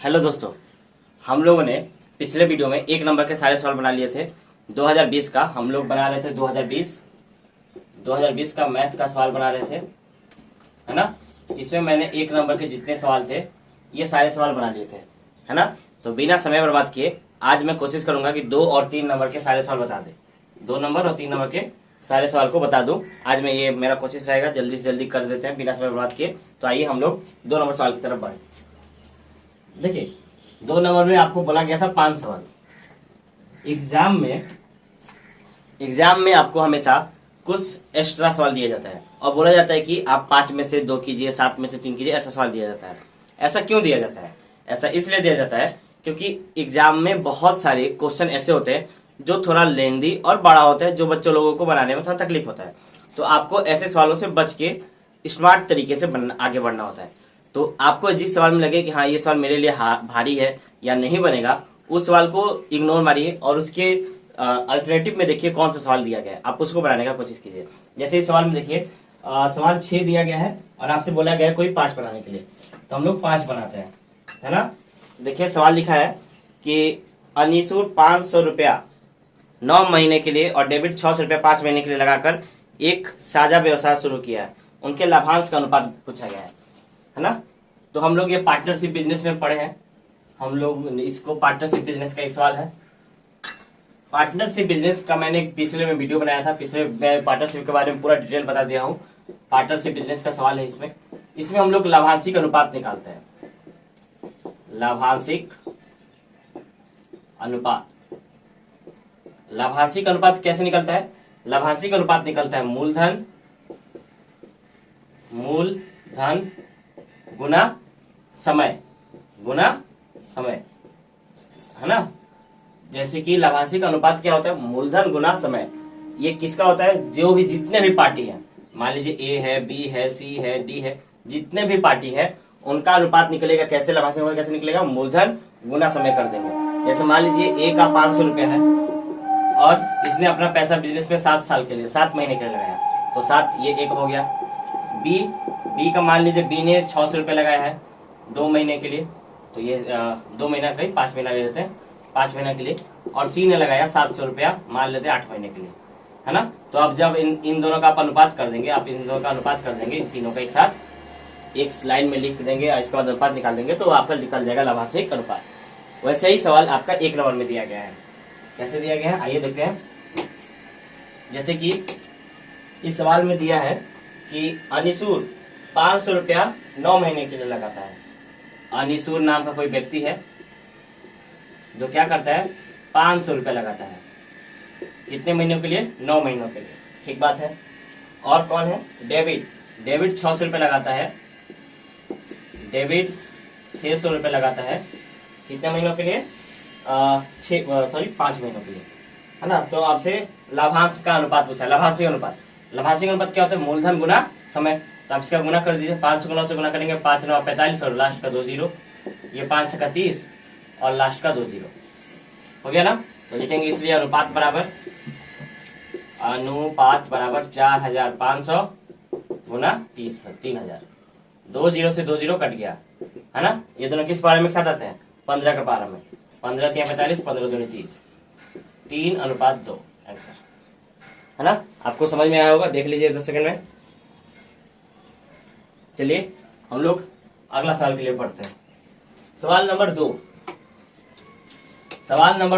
Hello दोस्तों, हम लोगों ने पिछले वीडियो में एक नंबर के सारे सवाल बना लिए थे। 2020 का हम लोग बना रहे थे। 2020 का मैथ का सवाल बना रहे थे, है ना। इसमें मैंने एक नंबर के जितने सवाल थे ये सारे सवाल बना लिए थे, है ना। तो बिना समय बर्बाद किए आज मैं कोशिश करूंगा कि 2 और 3 नंबर के सारे सवाल बता दे। 2 नंबर और 3 नंबर के सारे सवाल को बता दूं। आज मैं ये मेरा कोशिश रहेगा, जल्दी से जल्दी कर देते हैं बिना समय बर्बाद किए। तो आइए हम लोग 2 नंबर सवाल की तरफ बढ़े। देखिए, 2 नंबर में आपको बोला गया था 5 सवाल। एग्जाम में आपको हमेशा कुछ एक्स्ट्रा सवाल दिया जाता है और बोला जाता है कि आप 5 में से 2 कीजिए, 7 में से 3 कीजिए, ऐसा सवाल दिया जाता है। ऐसा क्यों दिया जाता है? ऐसा इसलिए दिया जाता है क्योंकि एग्जाम में बहुत सारे क्वेश्चन ऐसे होते हैं जो थोड़ा लेंदी और बड़ा होता है, जो बच्चों लोगों को बनाने में थोड़ा तकलीफ होता है। तो आपको ऐसे सवालों से बच के स्मार्ट तरीके से आगे बढ़ना होता है। तो आपको जिस सवाल में लगे कि हाँ ये सवाल मेरे लिए भारी है या नहीं बनेगा, उस सवाल को इग्नोर मारिए और उसके अल्टरनेटिव में देखिए कौन सा सवाल दिया गया है, आप उसको बनाने का कोशिश कीजिए। जैसे इस सवाल में देखिए, सवाल 6 दिया गया है और आपसे बोला गया है कोई 5 बनाने के लिए, तो हम लोग 5 बनाते हैं, है ना। देखिए सवाल लिखा है कि अनीसुर 500 रुपया 9 महीने के लिए और डेबिट 600 रुपया 5 महीने के लिए लगाकर एक साझा व्यवसाय शुरू किया है। उनके लाभांश का अनुपात पूछा गया है ना। तो हम लोग ये पार्टनरशिप बिजनेस में पढ़े हैं, हम लोग इसको पार्टनरशिप बिजनेस का एक सवाल है। पार्टनरशिप बिजनेस का मैंने पिछले में वीडियो बनाया था, पिछले मैं पार्टनरशिप के बारे में पूरा डिटेल बता दिया हूँ। पार्टनरशिप बिजनेस का सवाल है। इसमें हम लोग लाभांशिक अनुपात निकालते हैं। लाभांशिक अनुपात कैसे निकलता है? लाभांशिक अनुपात निकलता है मूलधन गुना समय, है ना। जैसे कि लाभांशिक अनुपात क्या होता है? मूलधन गुना समय। ये किसका होता है? जो भी जितने भी पार्टी हैं, मान लीजिए ए है, बी है, सी है, डी है, जितने भी पार्टी है उनका अनुपात निकलेगा। कैसे लाभांशिक अनुपात कैसे निकलेगा? मूलधन गुना समय कर देंगे। जैसे मान लीजिए ए का 500 रुपया है और इसने अपना पैसा बिजनेस में 7 साल के लिए, 7 महीने के लिए लगाया, तो 7 ये 1 हो गया। बी का मान लीजिए बी ने 600 रुपये लगाया है 2 महीने के लिए, तो ये 2 महीना कहीं 5 महीना ले लेते हैं, 5 महीना के लिए। और सी ने लगाया 700 रुपया, मान लेते हैं 8 महीने के लिए, है ना। तो अब जब इन दोनों का आप अनुपात कर देंगे, इन तीनों का एक साथ एक लाइन में लिख देंगे और इसके बाद अनुपात निकाल देंगे, तो आपका निकल जाएगा लाभांशिक अनुपात। वैसे ही सवाल आपका 1 नंबर में दिया गया है। कैसे दिया गया है आइए देखते हैं। जैसे कि इस सवाल में दिया है कि अनिसूर 500 रुपया 9 महीने के लिए लगाता है। अनिसूर नाम का कोई व्यक्ति है जो क्या करता है? 500 रुपया लगाता है। कितने महीनों के लिए? 9 महीनों के लिए, ठीक बात है। और कौन है? डेविड 600 रुपये लगाता है। डेविड 600 रुपये लगाता है। कितने महीनों के लिए? 5 महीनों के लिए, है ना। तो आपसे लाभांश का अनुपात पूछा। लाभांशिक अनुपात क्या होता है? मूलधन गुना समय। तो आप इसका गुना कर दीजिए। 500 गुना से गुना करेंगे, 5 9 45 और लास्ट का 2 जीरो, ये 5 का 30 और लास्ट का 2 जीरो हो गया ना। तो लिखेंगे इसलिए अनुपात बराबर 4500 गुना 3000। 2 जीरो से 2 जीरो कट गया, है ना। ये दोनों किस पारा में एक साथ आते हैं? 15 का पारा में। 15 3 45, 15 दूनी 30, 3:2 आंसर, है ना। आपको समझ में आया होगा, देख लीजिए 10 सेकंड में। चलिए हम लोग अगला सवाल के लिए पढ़ते हैं। सवाल नंबर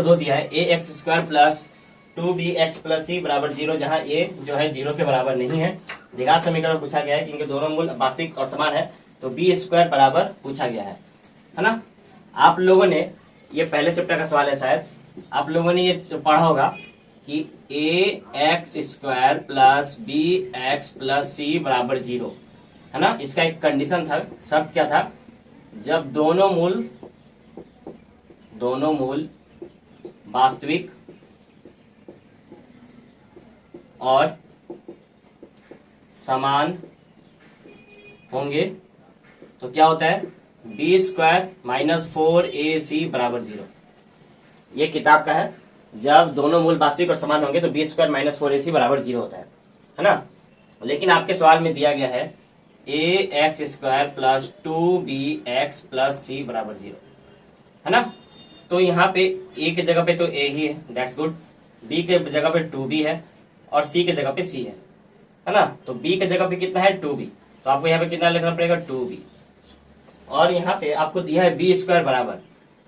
2 दिया है ax² plus 2bx plus c बराबर 0, जहां a जो है 0 के बराबर नहीं है। द्विघात समीकरण पूछा गया है कि इनके दोनों मूल वास्तविक और समान है, तो b² बराबर पूछा गया है ना। आप लोगों ने ये पहले चैप्टर का सवाल है, शायद आप लोगों ने ये पढ़ा होगा कि ax² plus bx plus c बराबर 0, है ना। इसका एक कंडीशन था, शर्त क्या था? जब दोनों मूल वास्तविक और समान होंगे तो क्या होता है? b² माइनस 4ac बराबर 0। ये किताब का है। जब दोनों मूल वास्तविक और समान होंगे तो b² माइनस 4ac बराबर 0 होता है ना। लेकिन आपके सवाल में दिया गया है ax² plus 2bx plus c बराबर 0। है ना। तो यहाँ पे ए के जगह पे तो ए ही है, दैट्स गुड। बी के जगह पे 2b है और सी के जगह पे सी है ना। तो बी के जगह पे कितना है 2b, तो आपको यहाँ पे कितना लिखना पड़ेगा 2b। और यहाँ पे आपको दिया है बी स्क्वायर बराबर,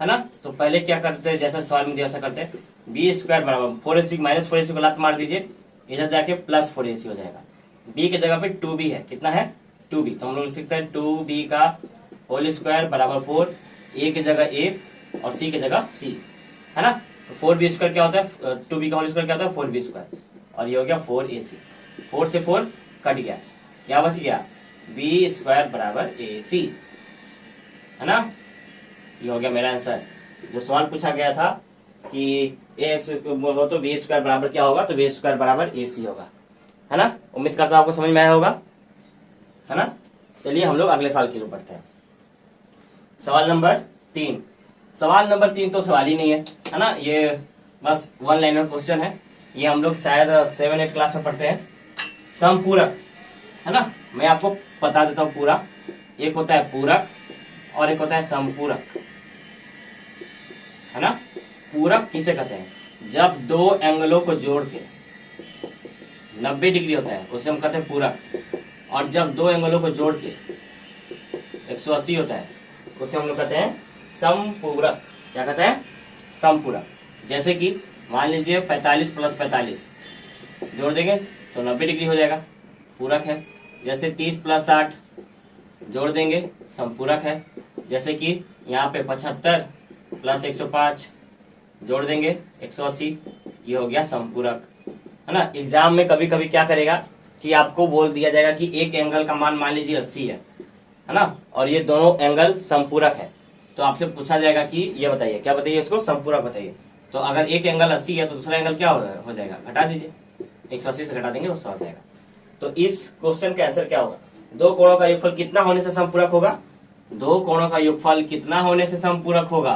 है ना। तो पहले क्या करते हैं, जैसा सवाल में दिया ऐसा करते हैं, बी स्क्वायर बराबर 4ac माइनस 4ac को लात मार दीजिए, इधर जाके प्लस 4ac हो जाएगा। बी के जगह पे 2b है, कितना है 2b, तो हम लोग लिख सकते हैं 2b का होल स्क्वायर बराबर 4, ए की जगह ए और सी की जगह सी, है ना। तो 4b स्क्वायर क्या होता है, 2b का होल स्क्वायर क्या होता है 4b स्क्वायर, और ये हो गया 4ac। 4 से 4 कट गया, क्या बच गया b स्क्वायर बराबर ac, है ना। ये हो गया मेरा आंसर। जो सवाल पूछा गया था कि ए हो तो बी स्क्वायर बराबर क्या होगा, तो बी स्क्वायर बराबर AC होगा, है ना। उम्मीद करता हूं आपको समझ में आया होगा, है ना। चलिए हम लोग अगले सवाल की ओर बढ़ते हैं। सवाल नंबर 3। सवाल नंबर 3 तो सवाल ही नहीं है ना, ये बस वन लाइनर क्वेश्चन है। ये हम लोग शायद 7-8 क्लास में पढ़ते हैं। समपूरक, है ना। मैं आपको बता देता हूँ पूरा। एक होता है पूरक और एक होता है समपूरक, है ना। पूरक किसे कहते हैं, जब दो एंगलों को जोड़ के 90 डिग्री होता है उसे हम कहते हैं पूरक, और जब दो एंगलों को जोड़ के 180 होता है उसे हम लोग कहते हैं समपूरक। क्या कहते हैं, समपूरक। जैसे कि मान लीजिए 45 प्लस 45 जोड़ देंगे तो 90 डिग्री हो जाएगा, पूरक है। जैसे 30 प्लस 60 जोड़ देंगे, समपूरक है। जैसे कि यहाँ पे 75 प्लस 105 जोड़ देंगे 180, ये हो गया समपूरक, है ना। एग्जाम में कभी कभी क्या करेगा कि आपको बोल दिया जाएगा कि एक एंगल का मान लीजिए 80 है ना, और ये दोनों एंगल समपूरक है। तो आपसे पूछा जाएगा कि ये बताइए, क्या बताइए इसको, समपूरक बताइए। तो अगर एक एंगल 80 है तो दूसरा एंगल क्या हो जाएगा, घटा दीजिए, 180 से घटा देंगे उससे हो जाएगा। तो इस क्वेश्चन का आंसर क्या होगा, दो कोणों का योगफल कितना होने से समपूरक होगा, दो कोणों का योगफल कितना होने से समपूरक होगा,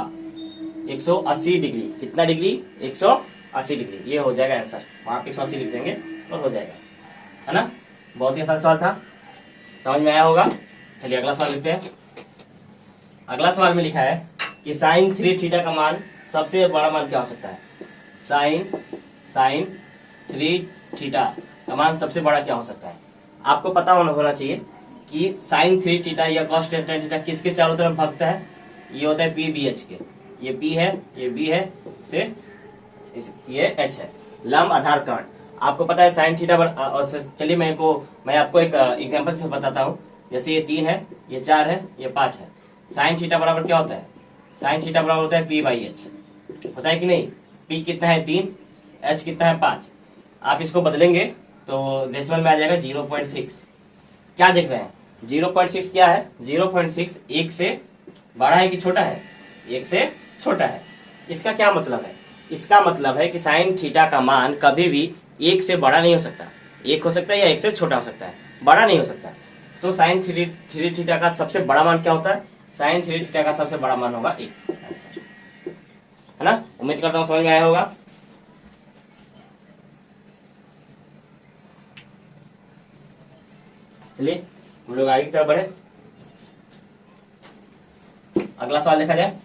180 डिग्री। कितना डिग्री, 180 डिग्री, ये हो जाएगा आंसर। वहां पे 180 लिख देंगे और हो जाएगा, है ना। बहुत ही आसान सवाल था, समझ में आया होगा। चलिए अगला सवाल लिखते हैं। अगला सवाल में लिखा है कि साइन 3 थीटा का मान सबसे बड़ा मान क्या हो सकता है। साइन 3 थीटा का मान सबसे बड़ा क्या हो सकता है। आपको पता होना चाहिए कि साइन 3 थीटा या कॉस tan थीटा किसके चारों तरफ भागता है, ये होता है PBH के। ये P है, ये B है, से ये H है, लंब आधार कर्ण। आपको पता है साइन थीटा और चलिए मैं आपको एक एग्जांपल से बताता हूँ। जैसे ये 3 है, ये 4 है, ये 5 है। साइन थीटा बराबर क्या होता है, साइन थीटा बराबर होता है P/H, होता है कि नहीं। P कितना है 3, H कितना है 5। आप इसको बदलेंगे तो डेसिमल में आ जाएगा 0.6। क्या देख रहे हैं, 0.6 क्या है, 0.6 1 से बड़ा है कि छोटा है, 1 से छोटा है। इसका क्या मतलब है, इसका मतलब है कि साइन थीटा का मान कभी भी 1 से बड़ा नहीं हो सकता। 1 हो सकता है या 1 से छोटा हो सकता है, बड़ा नहीं हो सकता। तो साइन 3 थीटा का सबसे बड़ा मान क्या होता है, साइन 3 थीटा का सबसे बड़ा मान होगा 1, आंसर, है ना। उम्मीद करता हूँ समझ में आया होगा। चलिए हम लोग आगे की तरफ बढ़े। अगला सवाल देखा जाए।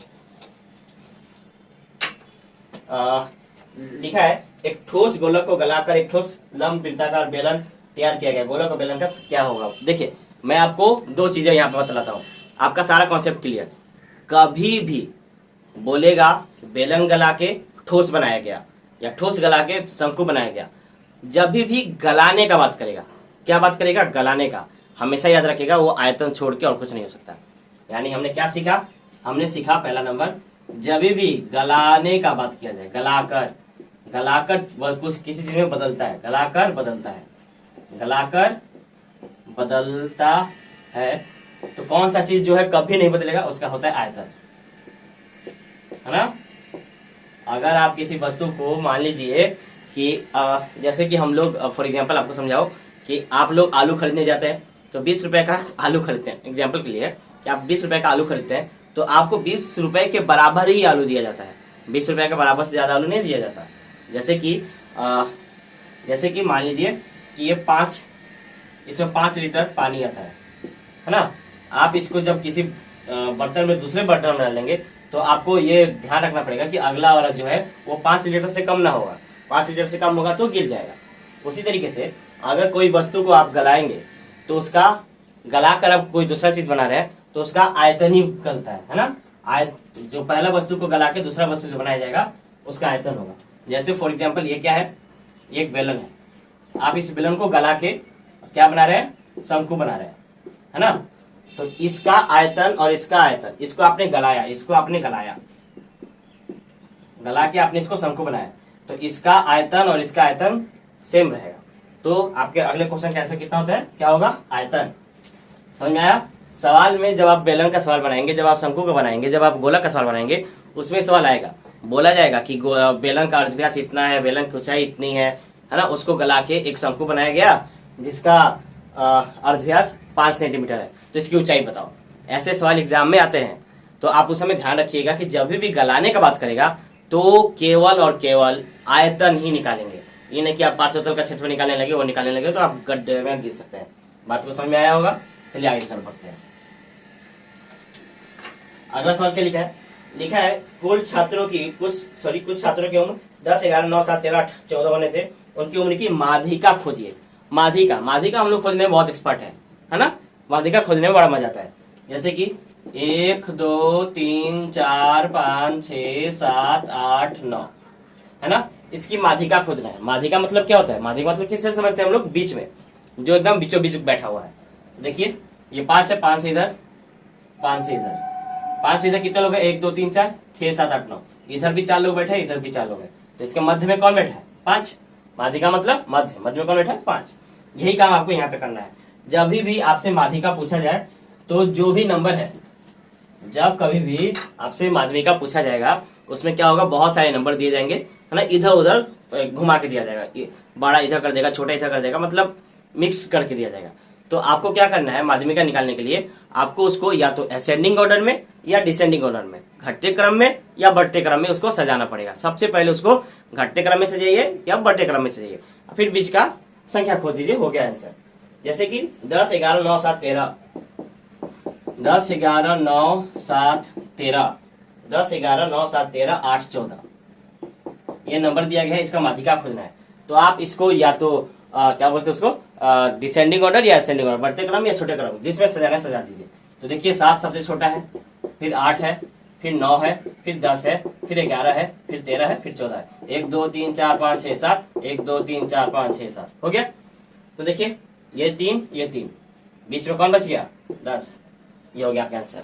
लिखा है एक ठोस गोलक को गलाकर एक ठोस लंब वृत्ताकार बेलन तैयार किया गया, गोलक और बेलन का क्या होगा। देखिए मैं आपको दो चीजें यहाँ पे बतलाता हूँ, आपका सारा कॉन्सेप्ट क्लियर। कभी भी बोलेगा बेलन गला के ठोस बनाया गया या ठोस गला के शंकु बनाया गया, जब भी गलाने का बात करेगा, क्या बात करेगा, गलाने का। हमेशा याद रखेगा वो आयतन छोड़ के और कुछ नहीं हो सकता। यानी हमने क्या सीखा, हमने सीखा पहला नंबर, जब भी गलाने का बात किया जाए, गलाकर कुछ किसी चीज में बदलता है, गलाकर बदलता है, गलाकर बदलता है, तो कौन सा चीज जो है कभी नहीं बदलेगा, उसका होता है आयतन, है ना। अगर आप किसी वस्तु को मान लीजिए कि जैसे कि हम लोग फॉर एग्जांपल आपको समझाओ कि आप लोग आलू खरीदने जाते हैं तो 20 रुपए का आलू खरीदते हैं, एग्जांपल के लिए कि आप 20 रुपए का आलू खरीदते हैं तो आपको 20 रुपए के बराबर ही आलू दिया जाता है, 20 रुपए के बराबर से ज्यादा आलू नहीं दिया जाता। जैसे कि मान लीजिए कि ये इसमें 5 लीटर पानी आता है ना। आप इसको जब किसी बर्तन में दूसरे बर्तन में डालेंगे तो आपको ये ध्यान रखना पड़ेगा कि अगला वाला जो है वो 5 लीटर से कम ना होगा। 5 लीटर से कम होगा तो गिर जाएगा। उसी तरीके से अगर कोई वस्तु को आप गलाएंगे तो उसका गला कर आप कोई दूसरा चीज बना रहे हैं तो उसका आयतन ही गलता है ना। जो पहला वस्तु को गला के दूसरा वस्तु जो बनाया जाएगा उसका आयतन होगा। जैसे फॉर एग्जाम्पल ये क्या है, ये एक बेलन है, आप इस बेलन को गला के क्या बना रहे हैं, शंकु बना रहे हैं, है ना। तो इसका आयतन और इसका आयतन, इसको आपने गलाया, इसको आपने गलाया, गला के आपने इसको शंकु बनाया, तो इसका आयतन और इसका आयतन सेम रहेगा। तो आपके अगले क्वेश्चन का आंसर कितना होता है, क्या होगा, आयतन। समझ में आया। सवाल में जब आप बेलन का सवाल बनाएंगे, जब आप शंकु का बनाएंगे, जब आप गोला का सवाल बनाएंगे, उसमें सवाल आएगा, बोला जाएगा कि बेलन का अर्धव्यास इतना है, बेलन की ऊंचाई इतनी है ना। उसको गला के एक शंकु बनाया गया जिसका अर्धव्यास 5 सेंटीमीटर है, तो इसकी ऊंचाई बताओ। ऐसे सवाल एग्जाम में आते हैं। तो आप उस समय ध्यान रखिएगा कि जब भी गलाने का बात करेगा तो केवल और केवल आयतन ही निकालेंगे। ये नहीं कि आप पार्श्वतल का क्षेत्रफल निकालने लगे, वो निकालने लगे तो आप गड्ढे में गिर सकते हैं। बात को समझ में आया होगा। चलिए आगे तरफ बढ़ते हैं। अगला सवाल क्या लिखा है, लिखा है कुछ छात्रों की कुछ छात्रों की उम्र 10, 11, 9, 7, 13, 14 होने से उनकी उम्र की माध्यिका खोजिए। माध्यिका हम लोग खोजने में बहुत एक्सपर्ट है ना। माध्यिका खोजने में बड़ा मजा आता है। जैसे कि 1, 2, 3, 4, 5, 6, 7, 8, 9 है ना। इसकी माध्यिका खोजना है। माध्यिका मतलब क्या होता है, माध्यिका मतलब किससे समझते हैं हम लोग, बीच में, जो एकदम बीचों बीच बैठा हुआ है। देखिए ये 5 है, 5 से इधर, 5 से इधर, 5 से इधर कितने लोग हैं, 1, 2, 3, 4, 6, 7, 8, 9, इधर भी 4 लोग बैठे हैं, इधर भी 4 लोग हैं, तो इसके मध्य में कौन बैठा है, 5। माध्यिका मतलब मध्य में कौन बैठा है, 5। यही काम आपको यहाँ पे करना है। जब भी आपसे माध्यिका पूछा जाए तो जो भी नंबर है, जब कभी भी आपसे माध्यिका पूछा जाएगा उसमें क्या होगा, बहुत सारे नंबर दिए जाएंगे, है ना। इधर उधर घुमा के दिया जाएगा, बड़ा इधर कर देगा, छोटा इधर कर देगा, मतलब मिक्स करके दिया जाएगा। तो आपको क्या करना है, माध्यिका निकालने के लिए आपको उसको या तो असेंडिंग ऑर्डर में या डिसेंडिंग ऑर्डर में, घटते क्रम में या बढ़ते क्रम में उसको सजाना पड़ेगा। सबसे पहले उसको घटते क्रम में सजाइए या बढ़ते क्रम में सजाइए, फिर बीच का संख्या खोज दीजिए, हो गया आंसर। जैसे कि 10, 11, 9, 7, 13, 10, 11, 9, 7, 13, 10, 11, 9, 7, 13, 8, 14 ये नंबर दिया गया है, इसका माध्यिका खोजना है। तो आप इसको या तो क्या बोलते हैं उसको, डिसेंडिंग ऑर्डर या असेंडिंग ऑर्डर, बढ़ते क्रम या छोटे क्रम, जिसमें सजाना है सजा दीजिए। तो देखिए 7 सबसे छोटा है, फिर 8 है, फिर 9 है, फिर 10 है, फिर 11 है, फिर 13 है, फिर 14 है। 1, 2, 3, 4, 5, 6, 7, 1, 2, 3, 4, 5, 6, 7 हो गया। तो देखिए ये 3, ये 3, बीच में कौन बच गया, 10। ये हो गया आपका आंसर।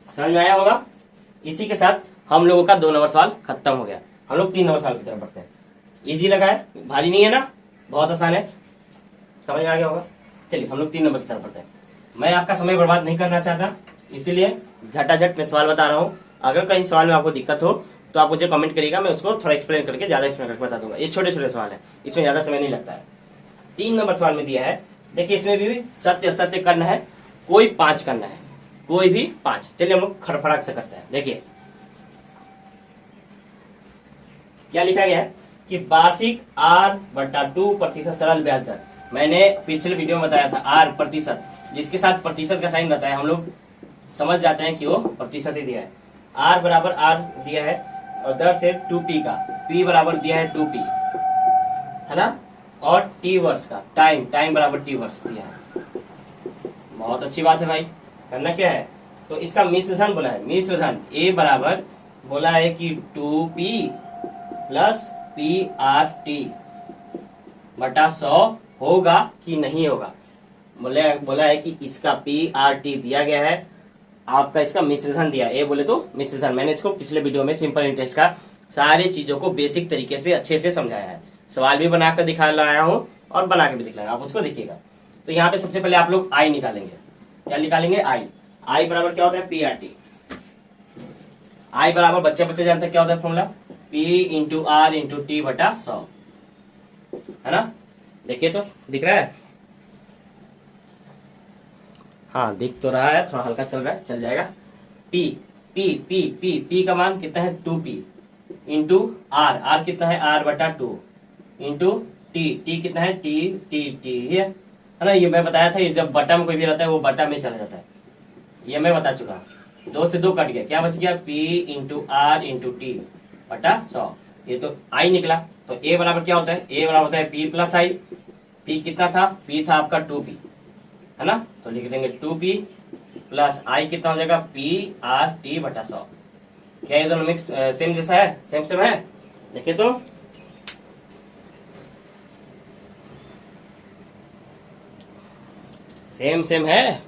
समझ में आया होगा। इसी के साथ हम लोगों का 2 नंबर सवाल खत्म हो गया। हम लोग 3 नंबर सवाल की तरफ बढ़ते हैं। इजी लगा है, भारी नहीं है ना, बहुत आसान है, समझ में आ गया होगा। चलिए हम लोग 3 नंबर की तरफ बढ़ते हैं। मैं आपका समय बर्बाद नहीं करना चाहता, इसीलिए झटाझट मैं सवाल बता रहा हूँ। अगर कहीं सवाल में आपको दिक्कत हो तो आप मुझे कमेंट करिएगा, मैं उसको थोड़ा एक्सप्लेन करके, ज्यादा एक्सप्लेन करके बता दूंगा। ये छोटे छोटे सवाल है, इसमें ज्यादा समय नहीं लगता है। 3 नंबर सवाल में दिया है, देखिए इसमें भी सत्य असत्य करना है, कोई 5 करना है, कोई भी 5। चलिए हम लोग खड़फड़ाक से करते हैं। देखिए क्या लिखा गया है कि वार्षिक R/2% सरल ब्याज दर। मैंने पिछले वीडियो में बताया था R प्रतिशत, जिसके साथ प्रतिशत का साइन रहता है हम लोग समझ जाते हैं कि वो प्रतिशत ही दिया है। R बराबर R दिया है और दर से 2p का, p बराबर दिया है 2p, है ना, और t वर्ष का, टाइम बराबर t वर्ष दिया है। बहुत अच्छी बात है भाई। करना क्या है, तो इसका मिश्र धन बोला है, मिश्र धन a बराबर बोला है कि 2p प्लस PRT बटा 100 होगा कि नहीं होगा। बोला है कि इसका PRT दिया गया है, आपका इसका मिश्र धन दिया है, ए बोले तो मिश्र धन। मैंने इसको पिछले वीडियो में सिंपल इंटरेस्ट का सारी चीजों को बेसिक तरीके से अच्छे से समझाया है, सवाल भी बनाकर दिखा लाया हूँ और बना के भी दिखलाया, आप उसको देखिएगा। तो यहाँ पे सबसे पहले आप लोग आई निकालेंगे। क्या निकालेंगे, आई बराबर क्या होता है, PRT। आई बराबर बच्चे जानते हैं क्या होता है formula, P into R into T बटा 100, है ना। देखिए तो दिख रहा है, हाँ दिख तो रहा है, थोड़ा हल्का चल रहा है, चल जाएगा। P का मान कितना है, 2p इंटू R कितना है, R/2 इंटू T कितना है, T है है ना। ये मैं बताया था, ये जब बटा में कोई भी रहता है वो बटा में चला जाता है, ये मैं बता चुका। 2 से 2 कट गया, क्या बच गया, P into R into T बटा 100। ये तो आई निकला। तो ए बराबर क्या होता है, ए बराबर होता है P प्लस आई। P कितना था, P था आपका 2P, है ना। तो लिख देंगे 2P प्लस आई कितना हो जाएगा, P आर टी बटा 100। क्या ये दोनों मिक्स सेम जैसा है, सेम सेम है, देखिए तो। सेम सेम है।